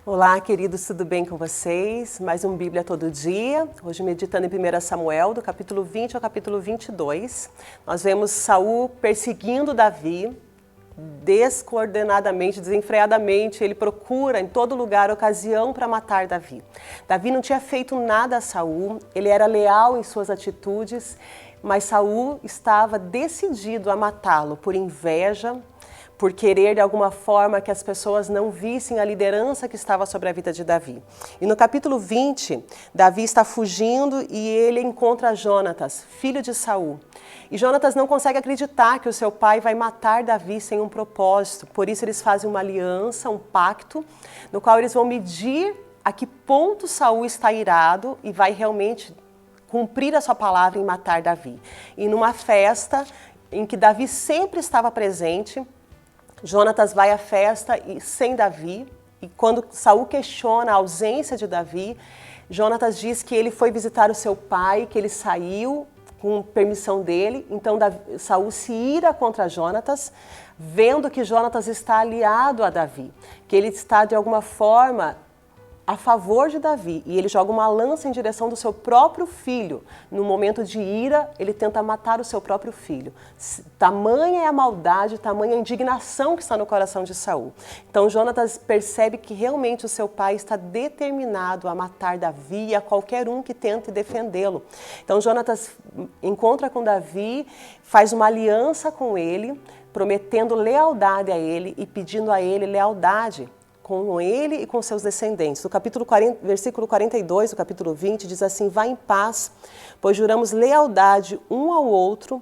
Olá, queridos, tudo bem com vocês? Mais um Bíblia Todo Dia. Hoje meditando em 1 Samuel, do capítulo 20 ao capítulo 22. Nós vemos Saul perseguindo Davi, descoordenadamente, desenfreadamente. Ele procura em todo lugar ocasião para matar Davi. Davi não tinha feito nada a Saul, ele era leal em suas atitudes, mas Saul estava decidido a matá-lo por inveja, por querer de alguma forma que as pessoas não vissem a liderança que estava sobre a vida de Davi. E no capítulo 20, Davi está fugindo e ele encontra Jonatas, filho de Saul. E Jonatas não consegue acreditar que o seu pai vai matar Davi sem um propósito. Por isso eles fazem uma aliança, um pacto, no qual eles vão medir a que ponto Saul está irado e vai realmente cumprir a sua palavra em matar Davi. E numa festa em que Davi sempre estava presente, Jonatas vai à festa sem Davi, e quando Saul questiona a ausência de Davi, Jonatas diz que ele foi visitar o seu pai, que ele saiu com permissão dele. Então Saul se ira contra Jonatas, vendo que Jonatas está aliado a Davi, que ele está de alguma forma a favor de Davi, e ele joga uma lança em direção do seu próprio filho. No momento de ira, ele tenta matar o seu próprio filho. Tamanha é a maldade, tamanha a indignação que está no coração de Saul. Então Jonatas percebe que realmente o seu pai está determinado a matar Davi e a qualquer um que tente defendê-lo. Então Jonatas encontra com Davi, faz uma aliança com ele, prometendo lealdade a ele e pedindo a ele lealdade com ele e com seus descendentes. No versículo 42 do capítulo 20, diz assim: vá em paz, pois juramos lealdade um ao outro,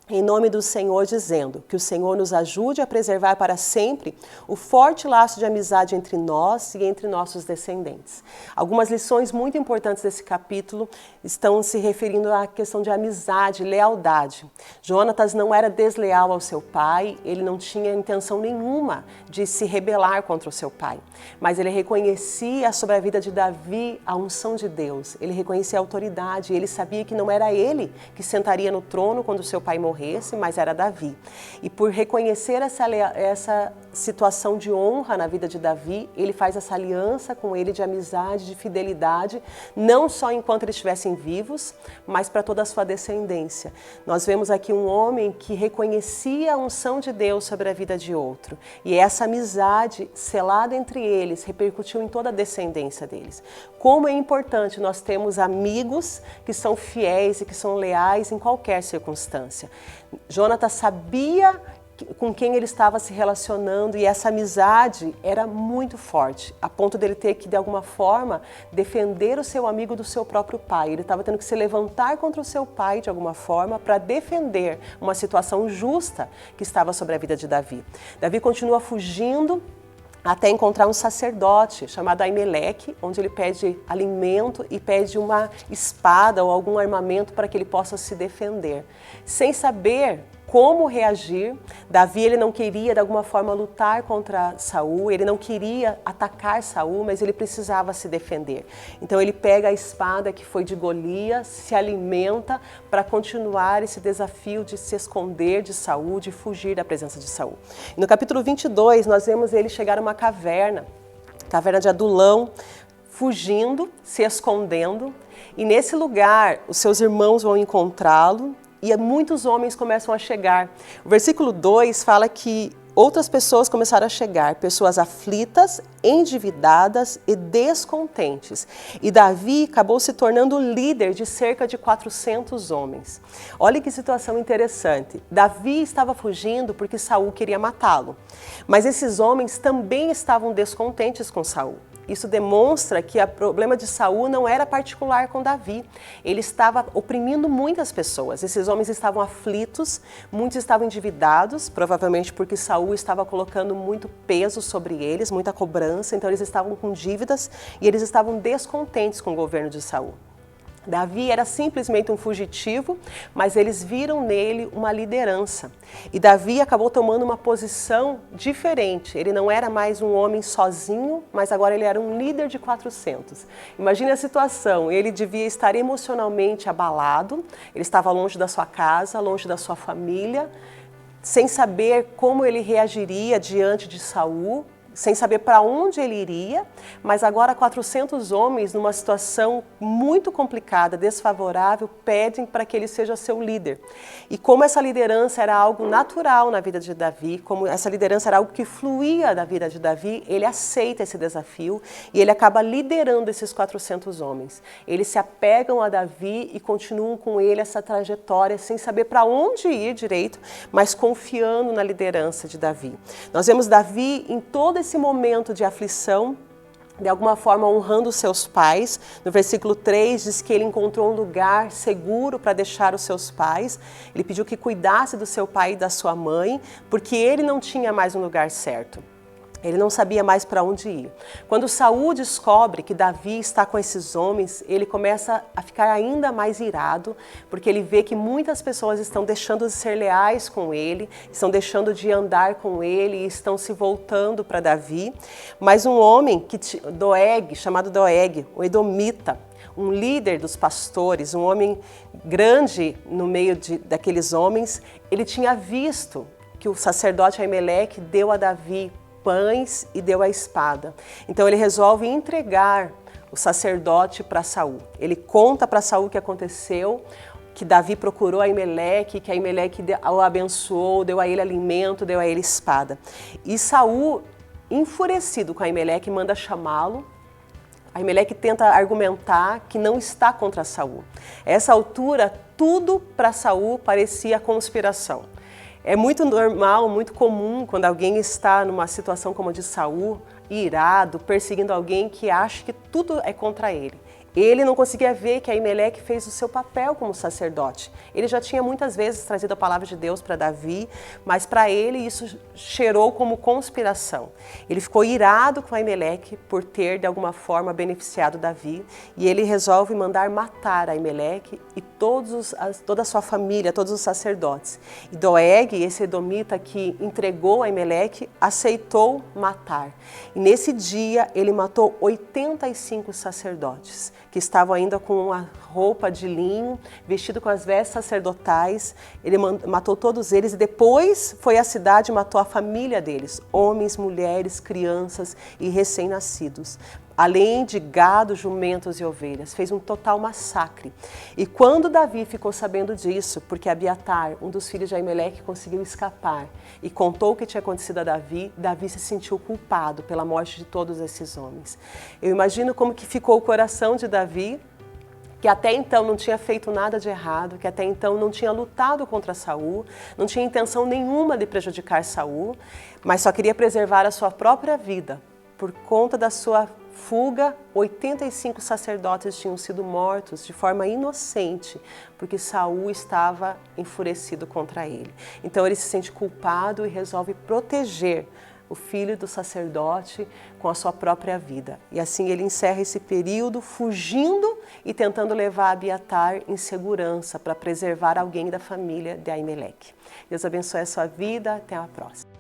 em nome do Senhor, dizendo que o Senhor nos ajude a preservar para sempre o forte laço de amizade entre nós e entre nossos descendentes. Algumas lições muito importantes desse capítulo estão se referindo à questão de amizade, lealdade. Jonatas não era desleal ao seu pai, ele não tinha intenção nenhuma de se rebelar contra o seu pai, mas ele reconhecia sobre a vida de Davi a unção de Deus, ele reconhecia a autoridade, ele sabia que não era ele que sentaria no trono quando o seu pai morresse, mas era Davi. E por reconhecer essa situação de honra na vida de Davi, ele faz essa aliança com ele de amizade, de fidelidade, não só enquanto eles estivessem vivos, mas para toda a sua descendência. Nós vemos aqui um homem que reconhecia a unção de Deus sobre a vida de outro. E essa amizade selada entre eles repercutiu em toda a descendência deles. Como é importante nós termos amigos que são fiéis e que são leais em qualquer circunstância. Jonatas sabia com quem ele estava se relacionando e essa amizade era muito forte, a ponto dele ter que, de alguma forma, defender o seu amigo do seu próprio pai. Ele estava tendo que se levantar contra o seu pai, de alguma forma, para defender uma situação justa que estava sobre a vida de Davi. Davi continua fugindo até encontrar um sacerdote chamado Aimeleque, onde ele pede alimento e pede uma espada ou algum armamento para que ele possa se defender. Sem saber como reagir, Davi ele não queria de alguma forma lutar contra Saul, ele não queria atacar Saul, mas ele precisava se defender. Então ele pega a espada que foi de Golias, se alimenta para continuar esse desafio de se esconder de Saul, de fugir da presença de Saul. E no capítulo 22 nós vemos ele chegar a uma caverna de Adulão, fugindo, se escondendo, e nesse lugar os seus irmãos vão encontrá-lo, e muitos homens começam a chegar. O versículo 2 fala que outras pessoas começaram a chegar, pessoas aflitas, endividadas e descontentes. E Davi acabou se tornando líder de cerca de 400 homens. Olha que situação interessante. Davi estava fugindo porque Saul queria matá-lo. Mas esses homens também estavam descontentes com Saul. Isso demonstra que o problema de Saul não era particular com Davi. Ele estava oprimindo muitas pessoas. Esses homens estavam aflitos, muitos estavam endividados, provavelmente porque Saul estava colocando muito peso sobre eles, muita cobrança, então eles estavam com dívidas e eles estavam descontentes com o governo de Saul. Davi era simplesmente um fugitivo, mas eles viram nele uma liderança. E Davi acabou tomando uma posição diferente. Ele não era mais um homem sozinho, mas agora ele era um líder de 400. Imagine a situação, ele devia estar emocionalmente abalado, ele estava longe da sua casa, longe da sua família, sem saber como ele reagiria diante de Saul, sem saber para onde ele iria, mas agora 400 homens, numa situação muito complicada, desfavorável, pedem para que ele seja seu líder. E como essa liderança era algo natural na vida de Davi, como essa liderança era algo que fluía da vida de Davi, ele aceita esse desafio e ele acaba liderando esses 400 homens. Eles se apegam a Davi e continuam com ele essa trajetória sem saber para onde ir direito, mas confiando na liderança de Davi. Nós vemos Davi em todo esse momento de aflição, de alguma forma honrando os seus pais. No versículo 3 diz que ele encontrou um lugar seguro para deixar os seus pais. Ele pediu que cuidasse do seu pai e da sua mãe, porque ele não tinha mais um lugar certo. Ele não sabia mais para onde ir. Quando Saul descobre que Davi está com esses homens, ele começa a ficar ainda mais irado, porque ele vê que muitas pessoas estão deixando de ser leais com ele, estão deixando de andar com ele e estão se voltando para Davi. Mas um homem, chamado Doeg, o edomita, um líder dos pastores, um homem grande no meio daqueles homens, ele tinha visto que o sacerdote Aimeleque deu a Davi pães e deu a espada. Então ele resolve entregar o sacerdote para Saul. Ele conta para Saul o que aconteceu, que Davi procurou Aimeleque, que Aimeleque o abençoou, deu a ele alimento, deu a ele espada. E Saul, enfurecido com Aimeleque, manda chamá-lo. Aimeleque tenta argumentar que não está contra Saul. A essa altura, tudo para Saul parecia conspiração. É muito normal, muito comum, quando alguém está numa situação como a de Saul, irado, perseguindo alguém que acha que tudo é contra ele. Ele não conseguia ver que Aimeleque fez o seu papel como sacerdote. Ele já tinha muitas vezes trazido a palavra de Deus para Davi, mas para ele isso cheirou como conspiração. Ele ficou irado com Aimeleque por ter, de alguma forma, beneficiado Davi, e ele resolve mandar matar Aimeleque e toda a sua família, todos os sacerdotes. E Doeg, esse edomita que entregou Aimeleque, aceitou matar. E nesse dia ele matou 85 sacerdotes, que estavam ainda com uma roupa de linho, vestido com as vestes sacerdotais. Ele matou todos eles e depois foi à cidade e matou a família deles, homens, mulheres, crianças e recém-nascidos, além de gado, jumentos e ovelhas. Fez um total massacre. E quando Davi ficou sabendo disso, porque Abiatar, um dos filhos de Aimeleque, conseguiu escapar e contou o que tinha acontecido a Davi, Davi se sentiu culpado pela morte de todos esses homens. Eu imagino como que ficou o coração de Davi, que até então não tinha feito nada de errado, que até então não tinha lutado contra Saul, não tinha intenção nenhuma de prejudicar Saul, mas só queria preservar a sua própria vida. Por conta da sua fuga, 85 sacerdotes tinham sido mortos de forma inocente, porque Saul estava enfurecido contra ele. Então ele se sente culpado e resolve proteger o filho do sacerdote com a sua própria vida. E assim ele encerra esse período fugindo e tentando levar Abiatar em segurança para preservar alguém da família de Aimeleque. Deus abençoe a sua vida. Até a próxima.